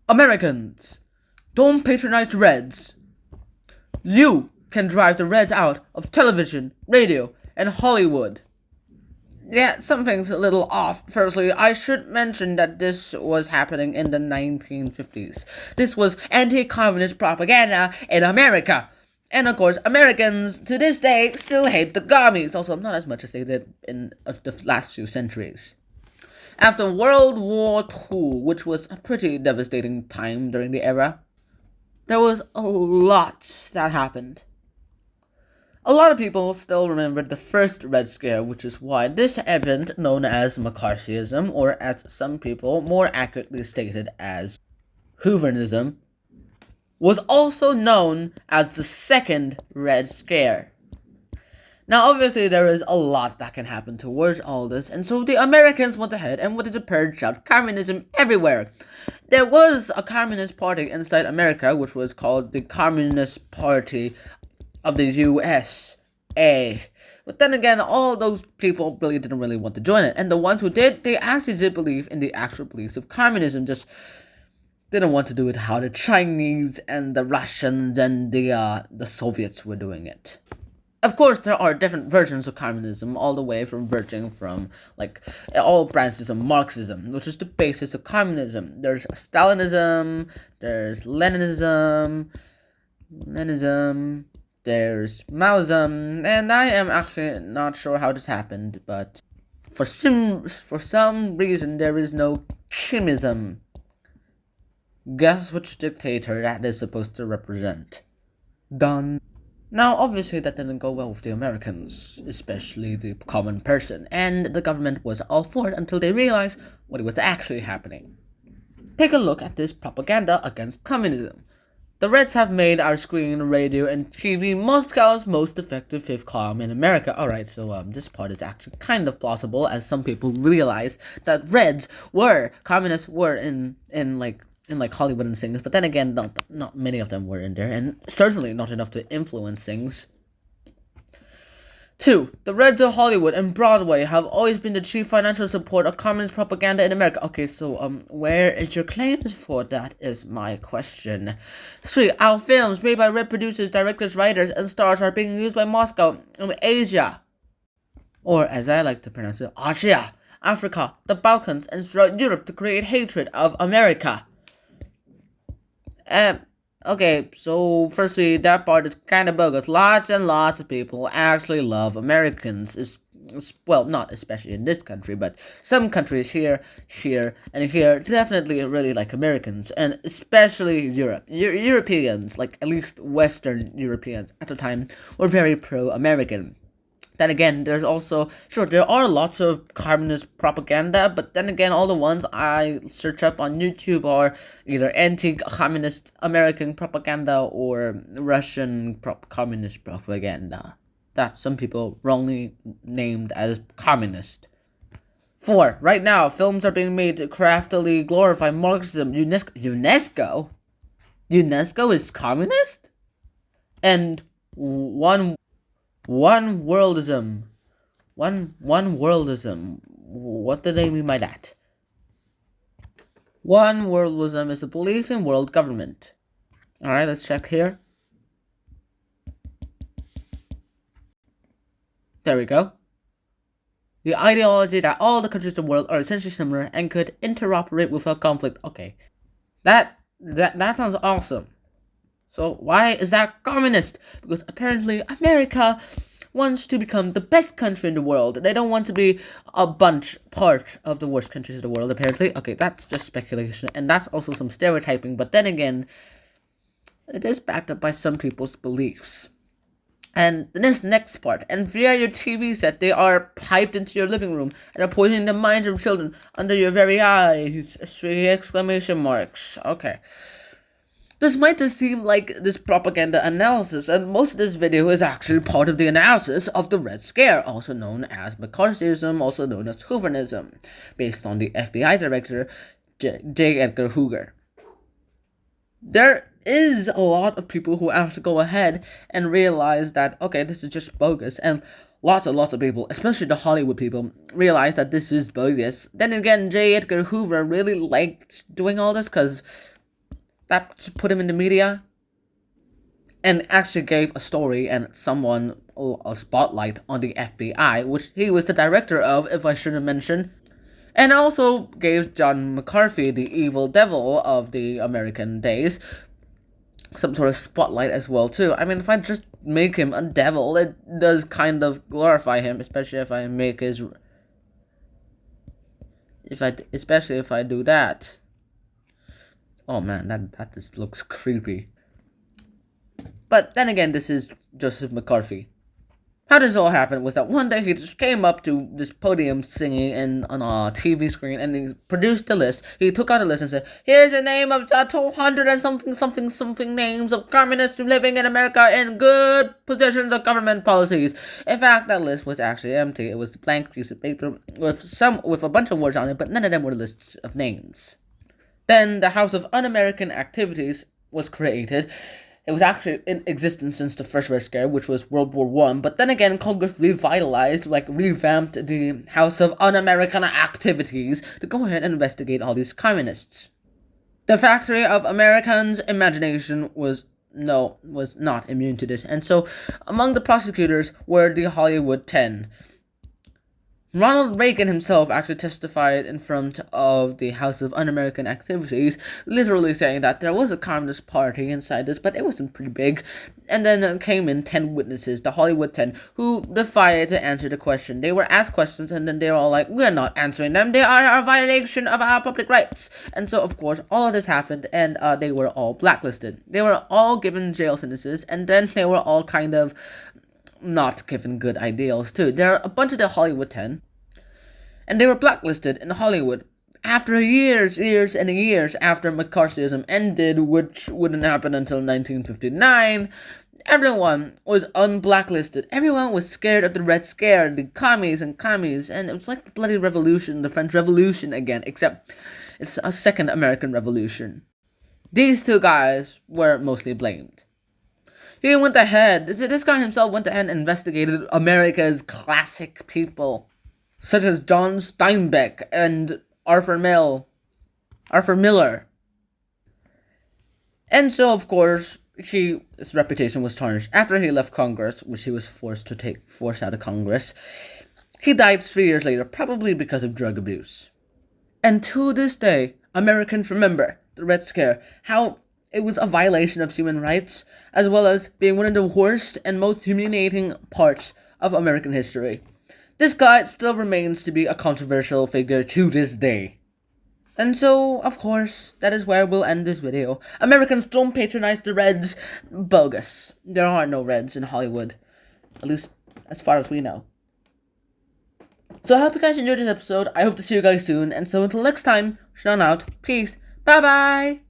Americans, don't patronize Reds. You can drive the Reds out of television, radio, and Hollywood. Yeah, something's a little off. Firstly, I should mention that this was happening in the 1950s. This was anti-communist propaganda in America. And of course, Americans to this day still hate the commies, also not as much as they did in the last few centuries. After World War II, which was a pretty devastating time during the era, there was a lot that happened. A lot of people still remember the first Red Scare, which is why this event, known as McCarthyism, or as some people more accurately stated as Hooverism, was also known as the second Red Scare. Now, obviously, there is a lot that can happen towards all this, and so the Americans went ahead and wanted to purge out communism everywhere. There was a communist party inside America, which was called the Communist Party of the USA. But then again, all those people really didn't really want to join it. And the ones who did, they actually did believe in the actual beliefs of communism, just didn't want to do it how the Chinese and the Russians and the Soviets were doing it. Of course, there are different versions of communism, all the way from verging from, like, all branches of Marxism, which is the basis of communism. There's Stalinism, there's Leninism, there's Maoism, and I am actually not sure how this happened, but for some reason there is no Kimism. Guess which dictator that is supposed to represent? Done. Now, obviously that didn't go well with the Americans, especially the common person, and the government was all for it until they realized what was actually happening. Take a look at this propaganda against communism. The Reds have made our screen, radio, and TV Moscow's most effective fifth column in America. Alright, so this part is actually kind of plausible, as some people realize that Reds were, communists were in Hollywood and things, but then again, not many of them were in there, and certainly not enough to influence things. 2. The Reds of Hollywood and Broadway have always been the chief financial support of communist propaganda in America. Okay, so where is your claims for that is my question. 3. Our films made by Red producers, directors, writers, and stars are being used by Moscow and Asia, or as I like to pronounce it, Asia, Africa, the Balkans, and throughout Europe to create hatred of America. Okay, so firstly, that part is kind of bogus. Lots and lots of people actually love Americans. Well, not especially in this country, but some countries here, and here definitely really like Americans, and especially Europe. Europeans, like at least Western Europeans at the time, were very pro-American. Then again, there's also, sure, there are lots of communist propaganda, but then again, all the ones I search up on YouTube are either anti-communist American propaganda or Russian communist propaganda that some people wrongly named as communist. 4. Right now, films are being made to craftily glorify Marxism. UNESCO is communist? And one worldism. One worldism. What do they mean by that? One worldism is a belief in world government. Alright, let's check here. There we go. The ideology that all the countries of the world are essentially similar and could interoperate without conflict. Okay. That sounds awesome. So why is that communist? Because apparently America wants to become the best country in the world. They don't want to be part of the worst countries of the world, apparently. Okay, that's just speculation, and that's also some stereotyping, but then again, it is backed up by some people's beliefs. And this next part, and via your TV set, they are piped into your living room and are poisoning the minds of children under your very eyes. 3 exclamation marks. Okay. This might just seem like this propaganda analysis, and most of this video is actually part of the analysis of the Red Scare, also known as McCarthyism, also known as Hooverism, based on the FBI director J. Edgar Hoover. There is a lot of people who actually go ahead and realize that, okay, this is just bogus, and lots of people, especially the Hollywood people, realize that this is bogus. Then again, J. Edgar Hoover really liked doing all this, because that put him in the media and actually gave a story and someone a spotlight on the FBI, which he was the director of, if I shouldn't mention, and also gave John McCarthy, the evil devil of the American days, some sort of spotlight as well too. I mean, if I just make him a devil, it does kind of glorify him, especially if I make his, especially if I do that. Oh man, that just looks creepy. But then again, this is Joseph McCarthy. How this all happened was that one day he just came up to this podium singing on a TV screen, and he produced the list. He took out a list and said, "Here's the name of 200 and something names of communists living in America in good positions of government policies." In fact, that list was actually empty. It was a blank piece of paper with a bunch of words on it, but none of them were lists of names. Then the House of Un-American Activities was created. It was actually in existence since the First Red Scare, which was World War I, but then again, Congress revamped the House of Un-American Activities to go ahead and investigate all these communists. The factory of Americans' imagination was not immune to this, and so among the prosecutors were the Hollywood 10. Ronald Reagan himself actually testified in front of the House of Un-American Activities, literally saying that there was a Communist Party inside this, but it wasn't pretty big. And then came in 10 witnesses, the Hollywood 10, who defied to answer the question. They were asked questions, and then they were all like, "We're not answering them. They are a violation of our public rights." And so, of course, all of this happened, and they were all blacklisted. They were all given jail sentences, and then they were all kind of not given good ideals too. There are a bunch of the Hollywood 10, and they were blacklisted in Hollywood after years and years after McCarthyism ended, which wouldn't happen until 1959. Everyone was unblacklisted. Everyone was scared of the Red Scare, the commies, and it was like the bloody revolution, the French Revolution again, except it's a second American Revolution. These two guys were mostly blamed. He went ahead, this guy himself went ahead and investigated America's classic people, such as John Steinbeck and Arthur Miller. And so, of course, his reputation was tarnished. After he left Congress, which he was forced out of Congress, he died 3 years later, probably because of drug abuse. And to this day, Americans remember the Red Scare, how it was a violation of human rights, as well as being one of the worst and most humiliating parts of American history. This guy still remains to be a controversial figure to this day. And so, of course, that is where we'll end this video. Americans, don't patronize the Reds. Bogus. There are no Reds in Hollywood. At least, as far as we know. So I hope you guys enjoyed this episode. I hope to see you guys soon. And so until next time, Sean out. Peace. Bye-bye.